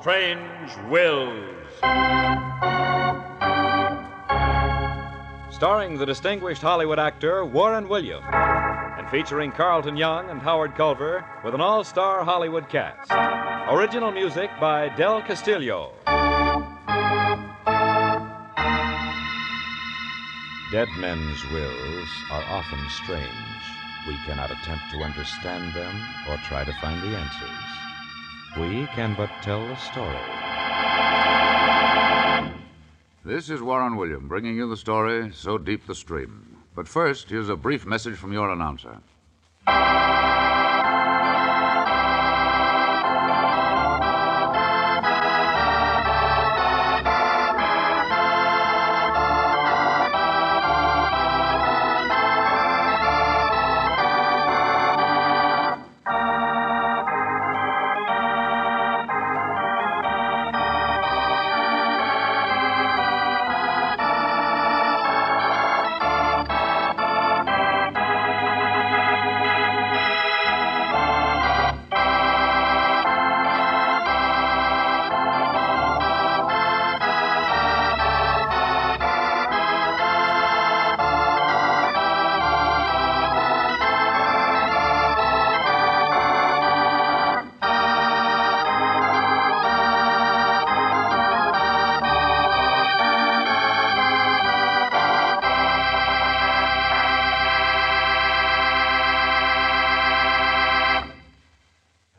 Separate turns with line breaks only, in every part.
Strange Wills. Starring the distinguished Hollywood actor Warren Williams, and featuring Carlton Young and Howard Culver with an all-star Hollywood cast. Original music by Del Castillo. Dead men's wills are often strange. We cannot attempt to understand them or try to find the answers. We can but tell the story.
This is Warren Williams bringing you the story, So Deep the Stream. But first, here's a brief message from your announcer.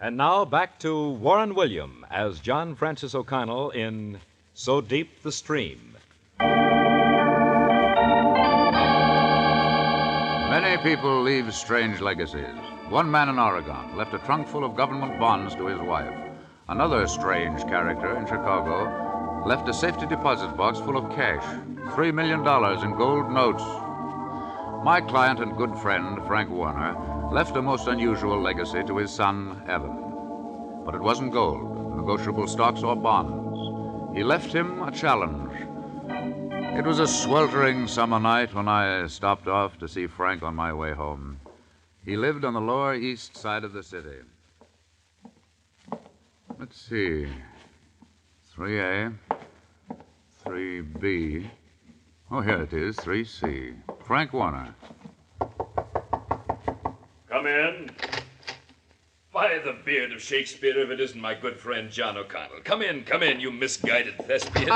And now back to Warren Williams as John Francis O'Connell in So Deep the Stream.
Many people leave strange legacies. One man in Oregon left a trunk full of government bonds to his wife. Another strange character in Chicago left a safety deposit box full of cash, $3 million in gold notes. My client and good friend, Frank Warner, left a most unusual legacy to his son, Evan. But it wasn't gold, negotiable stocks, or bonds. He left him a challenge. It was a sweltering summer night when I stopped off to see Frank on my way home. He lived on the lower east side of the city. Let's see. 3A, 3B. Oh, here it is, 3C. Frank Warner.
Come in. By the beard of Shakespeare, if it isn't my good friend John O'Connell. Come in, you misguided thespian.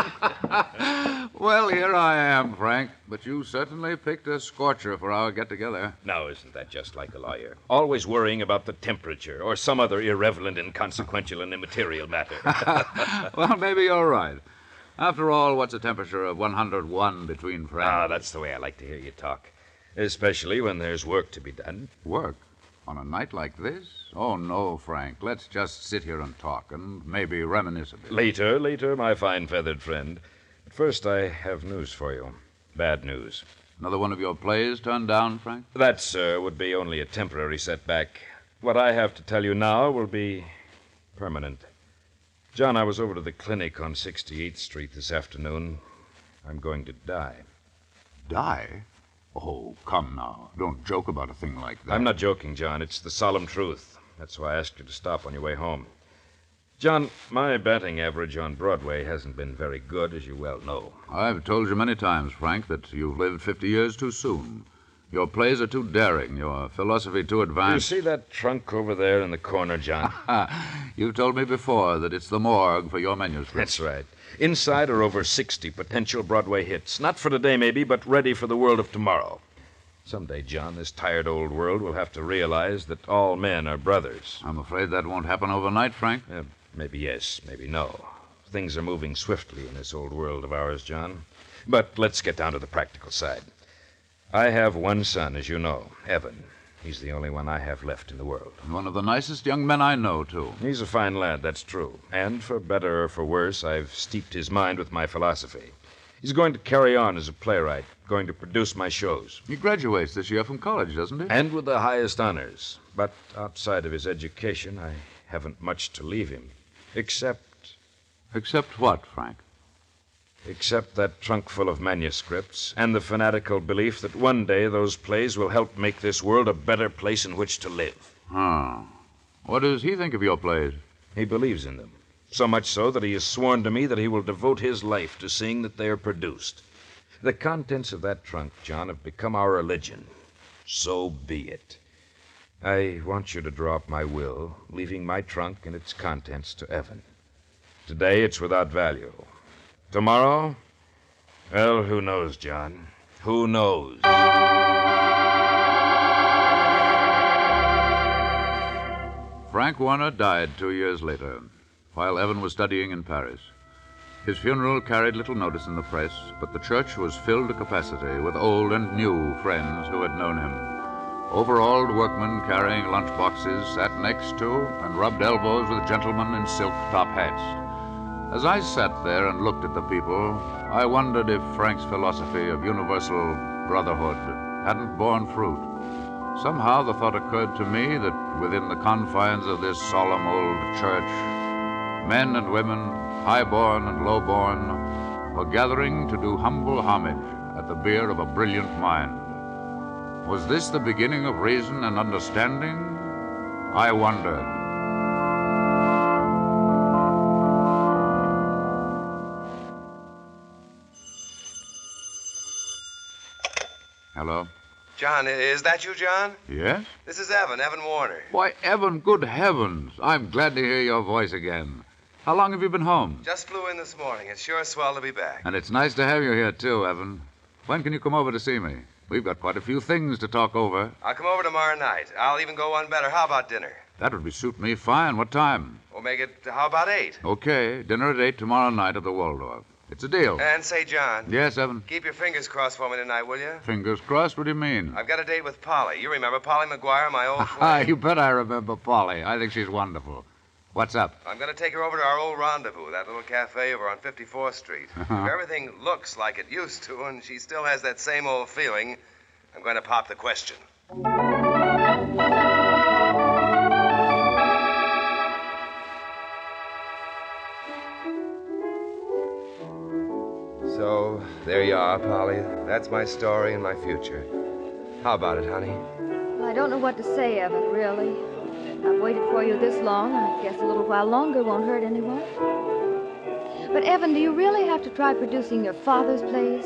Well, here I am, Frank. But you certainly picked a scorcher for our get-together.
Now, isn't that just like a lawyer? Always worrying about the temperature or some other irrelevant, inconsequential, and immaterial matter.
Well, maybe you're right. After all, what's a temperature of 101 between friends?
Ah, that's the way I like to hear you talk. Especially when there's work to be done.
Work? On a night like this? Oh, no, Frank. Let's just sit here and talk and maybe reminisce a bit.
Later, my fine feathered friend. But first, I have news for you. Bad news.
Another one of your plays turned down, Frank?
That, sir, would be only a temporary setback. What I have to tell you now will be permanent. John, I was over to the clinic on 68th Street this afternoon. I'm going to die.
Die? Oh, come now. Don't joke about a thing like that.
I'm not joking, John. It's the solemn truth. That's why I asked you to stop on your way home. John, my batting average on Broadway hasn't been very good, as you well know.
I've told you many times, Frank, that you've lived 50 years too soon. Your plays are too daring, your philosophy too advanced.
You see that trunk over there in the corner, John?
You've told me before that it's the morgue for your manuscript.
That's right. Inside are over 60 potential Broadway hits. Not for today, maybe, but ready for the world of tomorrow. Someday, John, this tired old world will have to realize that all men are brothers.
I'm afraid that won't happen overnight, Frank.
Maybe yes, maybe no. Things are moving swiftly in this old world of ours, John. But let's get down to the practical side. I have one son, as you know, Evan. He's the only one I have left in the world.
One of the nicest young men I know, too.
He's a fine lad, that's true. And for better or for worse, I've steeped his mind with my philosophy. He's going to carry on as a playwright, going to produce my shows.
He graduates this year from college, doesn't he?
And with the highest honors. But outside of his education, I haven't much to leave him. Except...
Except what, Frank?
Except that trunk full of manuscripts and the fanatical belief that one day those plays will help make this world a better place in which to live.
Oh. What does he think of your plays?
He believes in them. So much so that he has sworn to me that he will devote his life to seeing that they are produced. The contents of that trunk, John, have become our religion. So be it. I want you to draw up my will, leaving my trunk and its contents to Evan. Today, it's without value. Tomorrow, well, who knows, John? Who knows?
Frank Warner died 2 years later, while Evan was studying in Paris. His funeral carried little notice in the press, but the church was filled to capacity with old and new friends who had known him. Overalled workmen carrying lunch boxes sat next to and rubbed elbows with gentlemen in silk top hats. As I sat there and looked at the people, I wondered if Frank's philosophy of universal brotherhood hadn't borne fruit. Somehow the thought occurred to me that within the confines of this solemn old church, men and women, high-born and low-born, were gathering to do humble homage at the bier of a brilliant mind. Was this the beginning of reason and understanding? I wondered. Hello?
John, is that you, John?
Yes?
This is Evan Warner.
Why, Evan, good heavens. I'm glad to hear your voice again. How long have you been home?
Just flew in this morning. It's sure swell to be back.
And it's nice to have you here, too, Evan. When can you come over to see me? We've got quite a few things to talk over.
I'll come over tomorrow night. I'll even go one better. How about dinner?
That would suit me fine. What time?
We'll make it, how about 8?
Okay, dinner at 8 tomorrow night at the Waldorf. It's a deal.
And say, John.
Yes, Evan?
Keep your fingers crossed for me tonight, will you?
Fingers crossed? What do you mean?
I've got a date with Polly. You remember Polly McGuire, my old
Ah,
friend?
you bet I remember Polly. I think she's wonderful. What's up?
I'm going to take her over to our old rendezvous, that little cafe over on 54th Street. If everything looks like it used to and she still has that same old feeling, I'm going to pop the question. So, there you are, Polly. That's my story and my future. How about it, honey?
Well, I don't know what to say, Evan, really. I've waited for you this long. I guess a little while longer won't hurt anyone. But, Evan, do you really have to try producing your father's plays?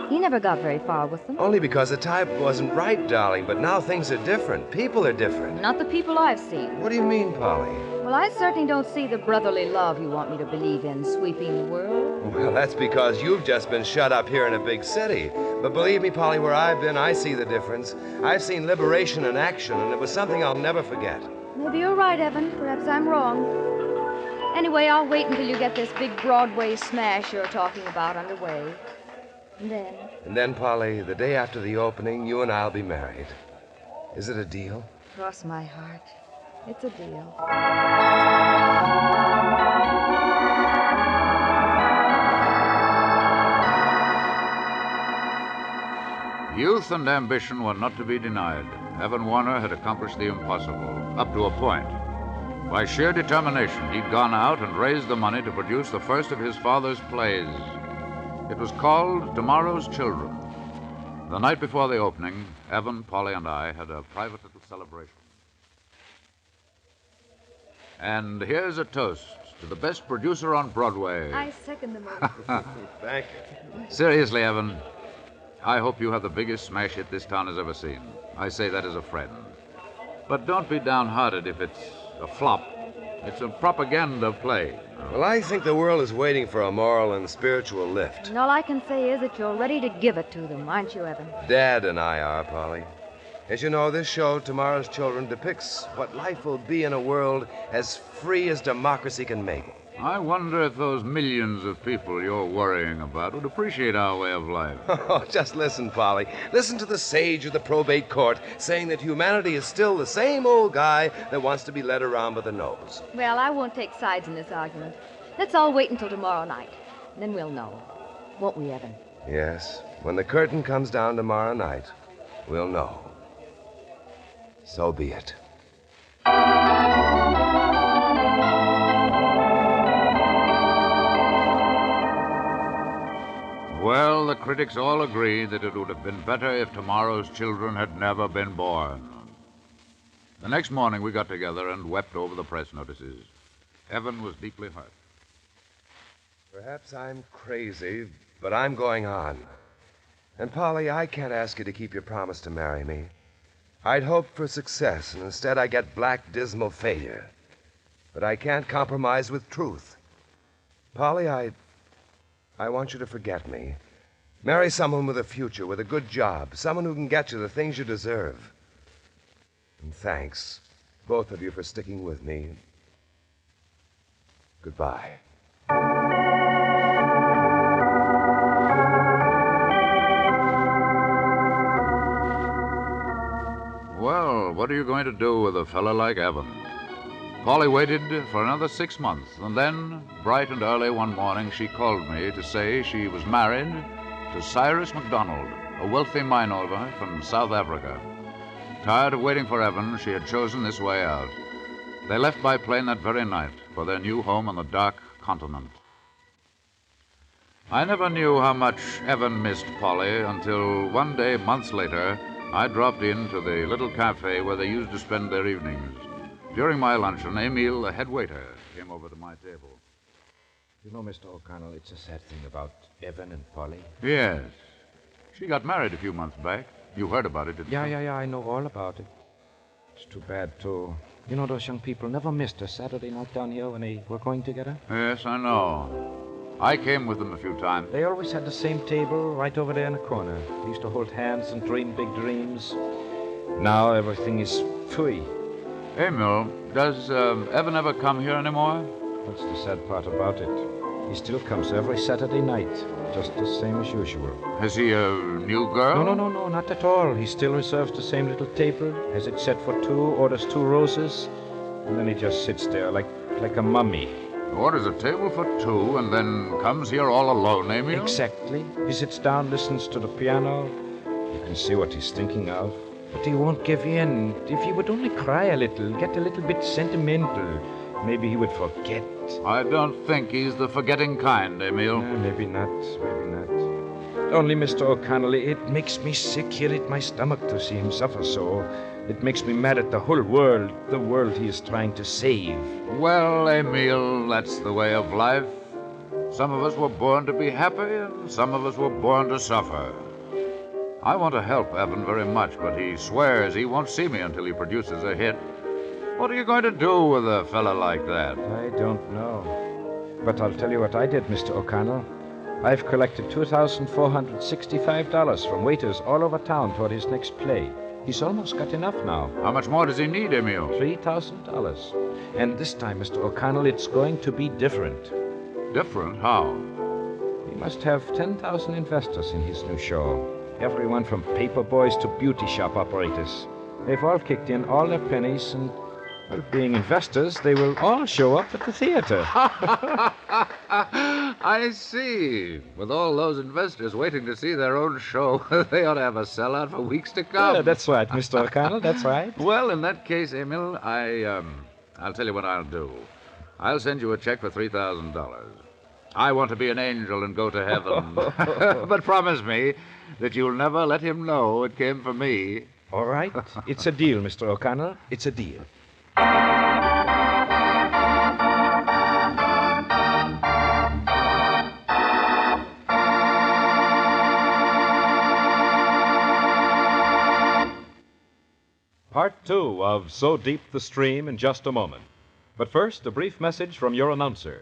He never got very far with them.
Only because the type wasn't right, darling, but now things are different. People are different.
Not the people I've seen.
What do you mean, Polly?
Well, I certainly don't see the brotherly love you want me to believe in sweeping the world.
Well, that's because you've just been shut up here in a big city. But believe me, Polly, where I've been, I see the difference. I've seen liberation in action, and it was something I'll never forget.
Maybe you're right, Evan. Perhaps I'm wrong. Anyway, I'll wait until you get this big Broadway smash you're talking about underway. And then,
Polly, the day after the opening, you and I'll be married. Is it a deal?
cross my heart, it's a deal.
Youth and ambition were not to be denied. Evan Warner had accomplished the impossible, up to a point. By sheer determination, he'd gone out and raised the money to produce the first of his father's plays. It was called Tomorrow's Children. The night before the opening, Evan, Polly, and I had a private little celebration. And here's a toast to the best producer on Broadway.
I second the motion.
Thank you.
Seriously, Evan, I hope you have the biggest smash hit this town has ever seen. I say that as a friend. But don't be downhearted if it's a flop. It's a propaganda play.
Well, I think the world is waiting for a moral and spiritual lift.
And all I can say is that you're ready to give it to them, aren't you, Evan?
Dad and I are, Polly. As you know, this show, Tomorrow's Children, depicts what life will be in a world as free as democracy can make it.
I wonder if those millions of people you're worrying about would appreciate our way of life.
Oh, just listen, Polly. Listen to the sage of the probate court saying that humanity is still the same old guy that wants to be led around by the nose.
Well, I won't take sides in this argument. Let's all wait until tomorrow night. And then we'll know. Won't we, Evan?
Yes, when the curtain comes down tomorrow night, we'll know. So be it.
Well, the critics all agree that it would have been better if Tomorrow's Children had never been born. The next morning we got together and wept over the press notices. Evan was deeply hurt.
Perhaps I'm crazy, but I'm going on. And, Polly, I can't ask you to keep your promise to marry me. I'd hoped for success, and instead I get black, dismal failure. But I can't compromise with truth. Polly, I want you to forget me. Marry someone with a future, with a good job, someone who can get you the things you deserve. And thanks, both of you, for sticking with me. Goodbye.
Well, what are you going to do with a fella like Evan? Polly waited for another 6 months, and then, bright and early one morning, she called me to say she was married to Cyrus MacDonald, a wealthy mine owner from South Africa. Tired of waiting for Evan, she had chosen this way out. They left by plane that very night for their new home on the dark continent. I never knew how much Evan missed Polly until one day, months later, I dropped in to the little cafe where they used to spend their evenings. During my luncheon, Emil, the head waiter, came over to my table.
You know, Mr. O'Connell, it's a sad thing about Evan and Polly.
Yes. She got married a few months back. You heard about it, didn't you?
Yeah, I know all about it. It's too bad, too. You know, those young people never missed a Saturday night down here when they were going together.
Yes, I know. I came with them a few times.
They always had the same table right over there in the corner. They used to hold hands and dream big dreams. Now everything is phooey.
Emil, does Evan ever come here anymore?
That's the sad part about it. He still comes every Saturday night, just the same as usual.
Has he a new girl?
No, not at all. He still reserves the same little table, has it set for two, orders 2 roses, and then he just sits there like a mummy.
Orders a table for 2 and then comes here all alone, Emil?
Exactly. He sits down, listens to the piano. You can see what he's thinking of. But he won't give in. If he would only cry a little, get a little bit sentimental, maybe he would forget.
I don't think he's the forgetting kind, Emil.
Maybe not. Only, Mr. O'Connell, it makes me sick here at my stomach to see him suffer so. It makes me mad at the whole world, the world he is trying to save.
Well, Emil, that's the way of life. Some of us were born to be happy, and some of us were born to suffer. I want to help Evan very much, but he swears he won't see me until he produces a hit. What are you going to do with a fella like that?
I don't know. But I'll tell you what I did, Mr. O'Connell. I've collected $2,465 from waiters all over town toward his next play. He's almost got enough now.
How much more does he need, Emil?
$3,000. And this time, Mr. O'Connell, it's going to be different.
Different? How?
He must have 10,000 investors in his new show. Everyone from paper boys to beauty shop operators. They've all kicked in all their pennies, and, well, being investors, they will all show up at the theater.
I see. With all those investors waiting to see their own show, they ought to have a sellout for weeks to come.
Yeah, that's right, Mr. O'Connell, that's right.
Well, in that case, Emil, I'll tell you what I'll do. I'll send you a check for $3,000. I want to be an angel and go to heaven. But promise me that you'll never let him know it came from me.
All right. It's a deal, Mr. O'Connell. It's a deal. Part 2 of So Deep the Stream in just a moment. But first, a brief message from your announcer.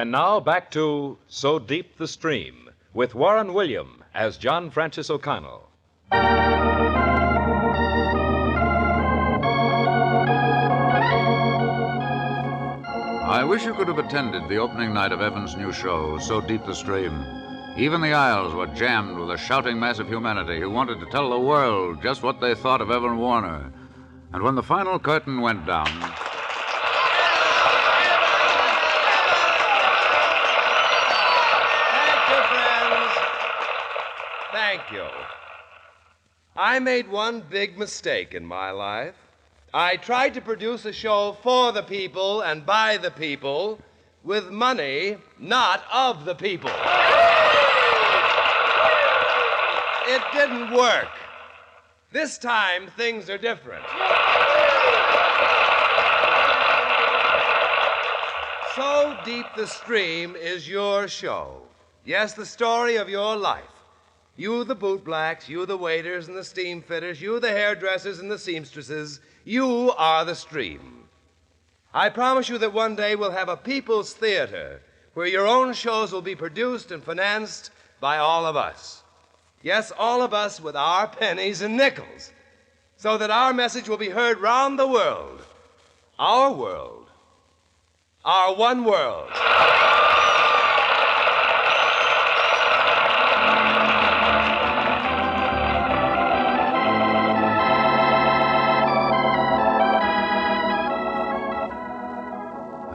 And now back to So Deep the Stream with Warren William as John Francis O'Connell.
I wish you could have attended the opening night of Evan's new show, So Deep the Stream. Even the aisles were jammed with a shouting mass of humanity who wanted to tell the world just what they thought of Evan Warner. And when the final curtain went down...
Thank you, friends. Thank you. I made one big mistake in my life. I tried to produce a show for the people and by the people with money not of the people. It didn't work. This time, things are different. So Deep the Stream is your show. Yes, the story of your life. You, the bootblacks, you, the waiters and the steam fitters, you, the hairdressers and the seamstresses, you are the stream. I promise you that one day we'll have a people's theater where your own shows will be produced and financed by all of us. Yes, all of us with our pennies and nickels, so that our message will be heard round the world. Our world. Our one world.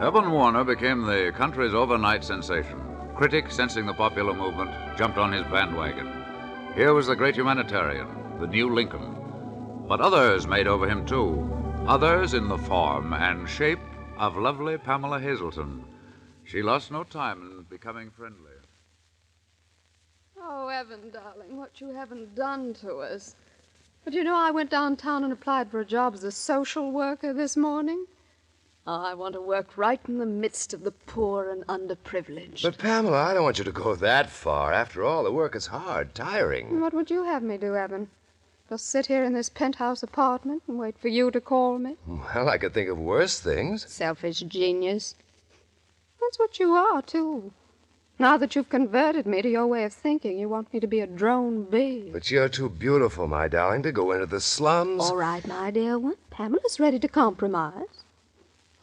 Evan Warner became the country's overnight sensation. Critics, sensing the popular movement, jumped on his bandwagon. Here was the great humanitarian, the new Lincoln. But others made over him, too. Others in the form and shape of lovely Pamela Hazelton. She lost no time in becoming friendly.
Oh, Evan, darling, what you haven't done to us. But you know, I went downtown and applied for a job as a social worker this morning. Oh, I want to work right in the midst of the poor and underprivileged.
But, Pamela, I don't want you to go that far. After all, the work is hard, tiring.
What would you have me do, Evan? Just sit here in this penthouse apartment and wait for you to call me?
Well, I could think of worse things.
Selfish genius. That's what you are, too. Now that you've converted me to your way of thinking, you want me to be a drone bee.
But you're too beautiful, my darling, to go into the slums.
All right, my dear one. Pamela's ready to compromise.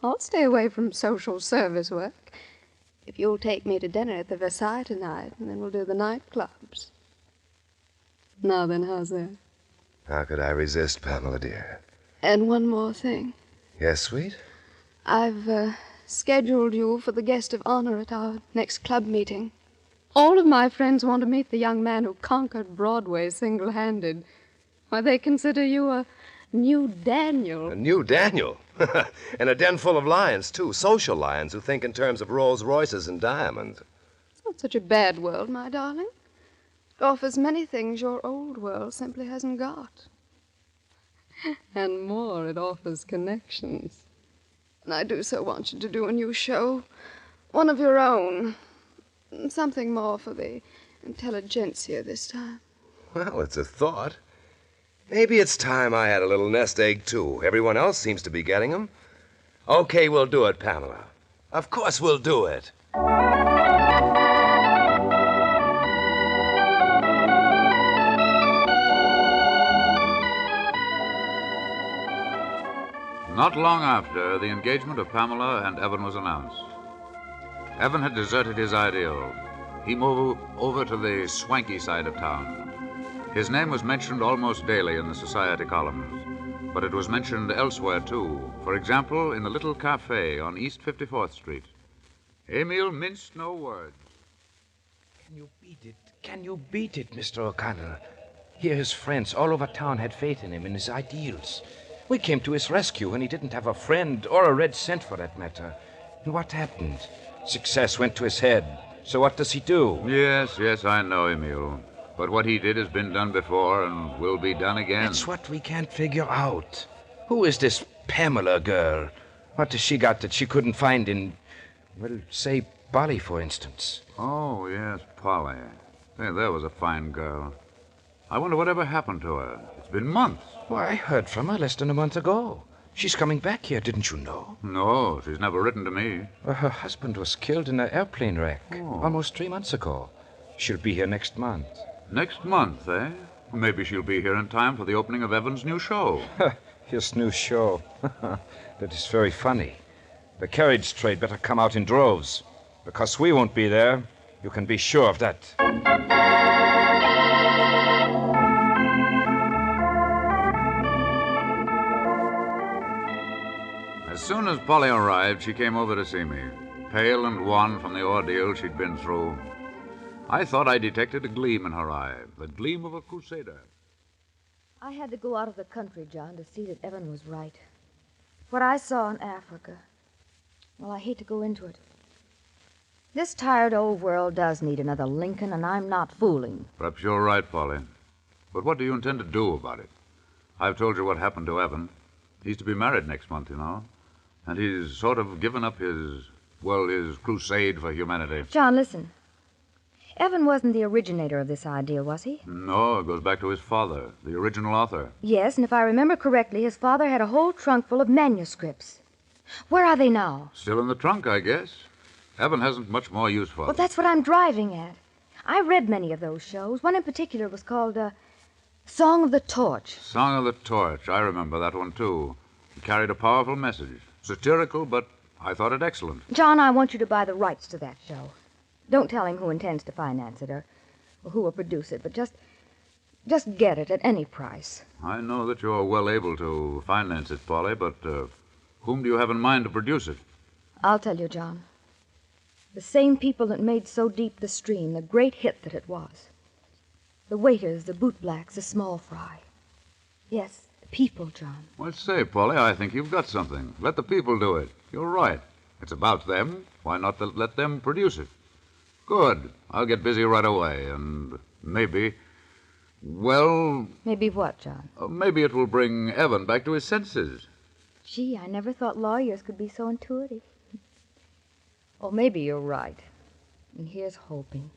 I'll stay away from social service work if you'll take me to dinner at the Versailles tonight, and then we'll do the nightclubs. Now then, how's that?
How could I resist, Pamela, dear?
And one more thing.
Yes, sweet?
I've scheduled you for the guest of honor at our next club meeting. All of my friends want to meet the young man who conquered Broadway single-handed. Why, they consider you a new Daniel.
A new Daniel? And a den full of lions, too. Social lions who think in terms of Rolls Royces and diamonds.
It's not such a bad world, my darling. It offers many things your old world simply hasn't got. And more, it offers connections. And I do so want you to do a new show. One of your own. Something more for the intelligentsia this time.
Well, it's a thought. Maybe it's time I had a little nest egg, too. Everyone else seems to be getting them. Okay, we'll do it, Pamela. Of course we'll do it.
Not long after, the engagement of Pamela and Evan was announced. Evan had deserted his ideal. He moved over to the swanky side of town. His name was mentioned almost daily in the society columns, but it was mentioned elsewhere, too. For example, in the little cafe on East 54th Street. Emil minced no words.
Can you beat it? Can you beat it, Mr. O'Connell? Here his friends all over town had faith in him and his ideals. We came to his rescue when he didn't have a friend or a red cent for that matter. And what happened? Success went to his head. So what does he do?
Yes, I know, Emil. But what he did has been done before and will be done again.
That's what we can't figure out. Who is this Pamela girl? What has she got that she couldn't find in, well, say, Polly, for instance?
Oh, yes, Polly. Say, there was a fine girl. I wonder whatever happened to her. It's been months.
Why, I heard from her less than a month ago. She's coming back here, didn't you know?
No, she's never written to me.
Well, her husband was killed in an airplane wreck almost 3 months ago. She'll be here next month.
Next month, eh? Maybe she'll be here in time for the opening of Evan's new show.
His new show. That is very funny. The carriage trade better come out in droves, because we won't be there. You can be sure of that.
As soon as Polly arrived, she came over to see me, pale and wan from the ordeal she'd been through. I thought I detected a gleam in her eye, the gleam of a crusader.
I had to go out of the country, John, to see that Evan was right. What I saw in Africa, well, I hate to go into it. This tired old world does need another Lincoln, and I'm not fooling.
Perhaps you're right, Polly. But what do you intend to do about it? I've told you what happened to Evan. He's to be married next month, you know. And he's sort of given up his crusade for humanity.
John, listen. Evan wasn't the originator of this ideal, was he?
No, it goes back to his father, the original author.
Yes, and if I remember correctly, his father had a whole trunk full of manuscripts. Where are they now?
Still in the trunk, I guess. Evan hasn't much more use for
Well,
them.
that's what I'm driving at. I read many of those shows. One in particular was called Song of the Torch.
Song of the Torch. I remember that one, too. It carried a powerful message. Satirical, but I thought it excellent.
John, I want you to buy the rights to that show. Don't tell him who intends to finance it or who will produce it, but just get it at any price.
I know that you're well able to finance it, Polly, but whom do you have in mind to produce it?
I'll tell you, John. The same people that made So Deep the Stream, the great hit that it was. The waiters, the bootblacks, the small fry. Yes, the people, John.
Well, say, Polly, I think you've got something. Let the people do it. You're right. It's about them. Why not let them produce it? Good. I'll get busy right away, and maybe... Well...
Maybe what, John?
Maybe it will bring Evan back to his senses.
Gee, I never thought lawyers could be so intuitive. Oh, maybe you're right. And here's hoping.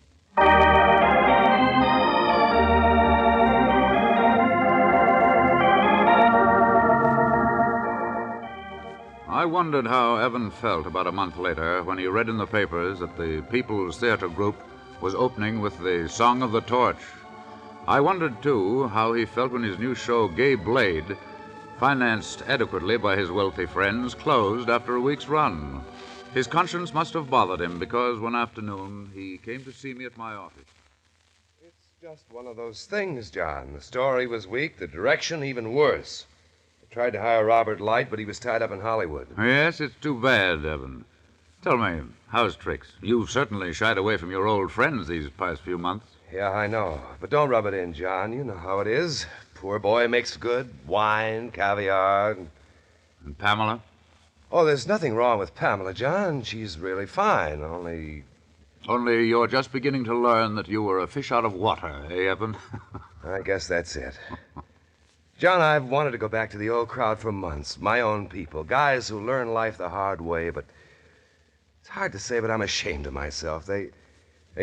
I wondered how Evan felt about a month later when he read in the papers that the People's Theater Group was opening with the Song of the Torch. I wondered, too, how he felt when his new show, Gay Blade, financed adequately by his wealthy friends, closed after a week's run. His conscience must have bothered him because one afternoon he came to see me at my office.
It's just one of those things, John. The story was weak, the direction even worse. I tried to hire Robert Light, but he was tied up in Hollywood.
Yes, it's too bad, Evan. Tell me, how's tricks? You've certainly shied away from your old friends these past few months.
Yeah, I know. But don't rub it in, John. You know how it is. Poor boy makes good wine, caviar.
And Pamela?
Oh, there's nothing wrong with Pamela, John. She's really fine, only...
Only you're just beginning to learn that you were a fish out of water, eh, Evan?
I guess that's it. John, I've wanted to go back to the old crowd for months. My own people. Guys who learn life the hard way, but... It's hard to say, but I'm ashamed of myself. They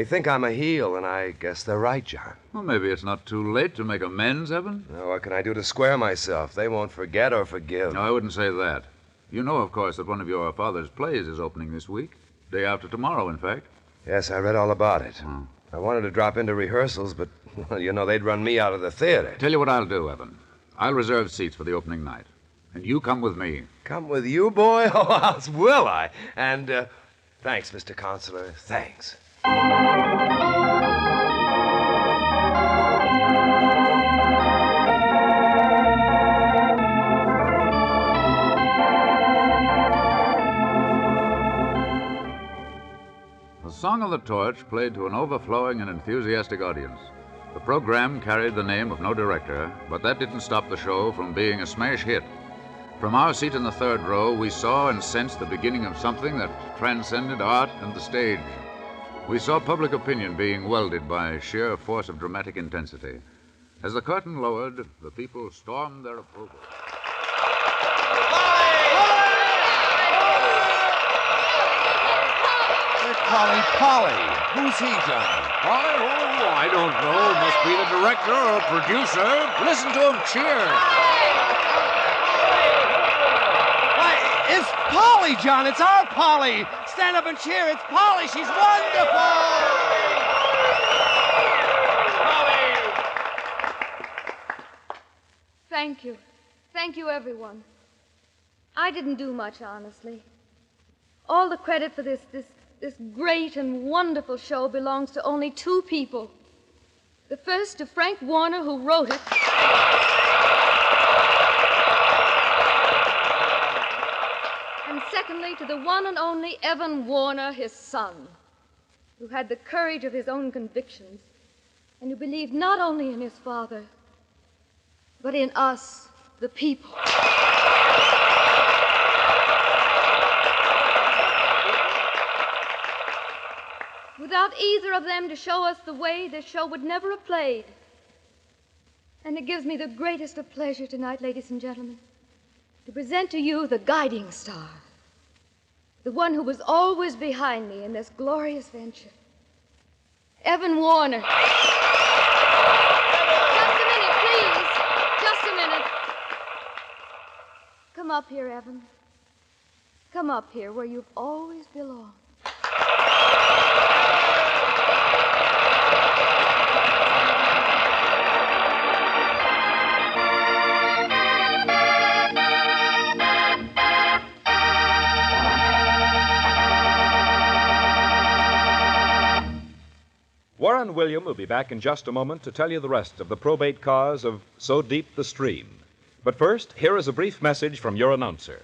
think I'm a heel, and I guess they're right, John.
Well, maybe it's not too late to make amends, Evan.
Now, what can I do to square myself? They won't forget or forgive.
No, I wouldn't say that. You know, of course, that one of your father's plays is opening this week. Day after tomorrow, in fact.
Yes, I read all about it. I wanted to drop into rehearsals, but, well, you know, they'd run me out of the theater.
Tell you what I'll do, Evan. I'll reserve seats for the opening night. And you come with me.
Come with you, boy? Oh, will I? And, thanks, Mr. Counselor. Thanks.
The Song of the Torch played to an overflowing and enthusiastic audience. The program carried the name of no director, but that didn't stop the show from being a smash hit. From our seat in the third row, we saw and sensed the beginning of something that transcended art and the stage. We saw public opinion being welded by sheer force of dramatic intensity. As the curtain lowered, the people stormed their approval.
Polly. Who's he, John?
Polly? Oh, I don't know. Must be the director or producer. Listen to him cheer.
Polly, John. It's our Polly. Stand up and cheer. It's Polly. She's wonderful.
Thank you. Thank you, everyone. I didn't do much, honestly. All the credit for this great and wonderful show belongs to only two people. The first to Frank Warner, who wrote it. And secondly, to the one and only Evan Warner, his son, who had the courage of his own convictions and who believed not only in his father, but in us, the people. Without either of them to show us the way, this show would never have played. And it gives me the greatest of pleasure tonight, ladies and gentlemen, to present to you the guiding star, the one who was always behind me in this glorious venture, Evan Warner. Just a minute, please. Just a minute. Come up here, Evan. Come up here where you've always belonged.
Warren William will be back in just a moment to tell you the rest of the probate cause of So Deep the Stream. But first, here is a brief message from your announcer.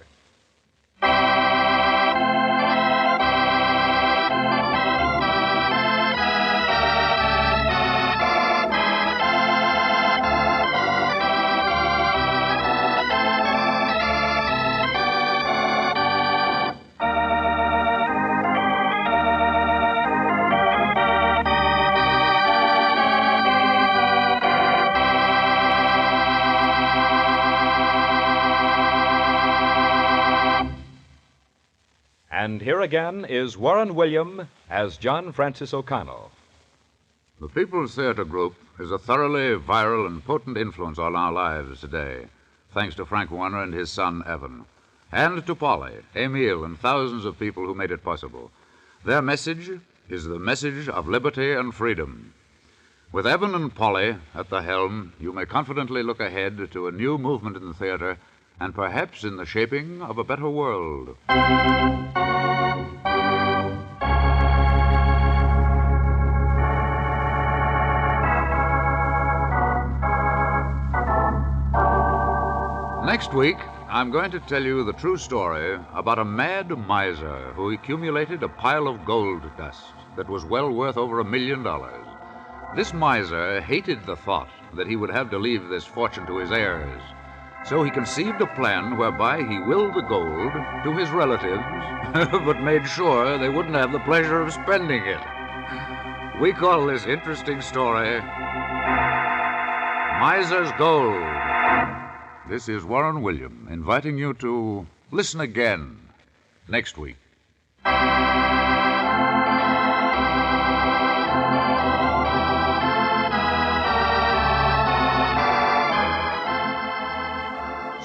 And here again is Warren William as John Francis O'Connell.
The People's Theater Group is a thoroughly viral and potent influence on our lives today, thanks to Frank Warner and his son, Evan, and to Polly, Emile, and thousands of people who made it possible. Their message is the message of liberty and freedom. With Evan and Polly at the helm, you may confidently look ahead to a new movement in the theater and perhaps in the shaping of a better world. Next week, I'm going to tell you the true story about a mad miser who accumulated a pile of gold dust that was well worth over $1 million. This miser hated the thought that he would have to leave this fortune to his heirs. So he conceived a plan whereby he willed the gold to his relatives, but made sure they wouldn't have the pleasure of spending it. We call this interesting story Miser's Gold. This is Warren William inviting you to listen again next week.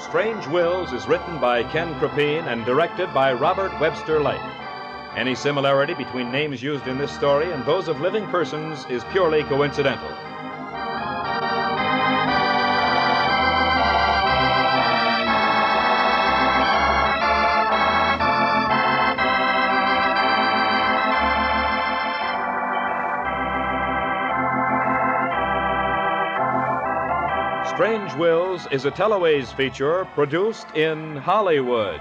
Strange Wills is written by Ken Krippene and directed by Robert Webster Lake. Any similarity between names used in this story and those of living persons is purely coincidental. Strange Wills is a Teleways feature produced in Hollywood.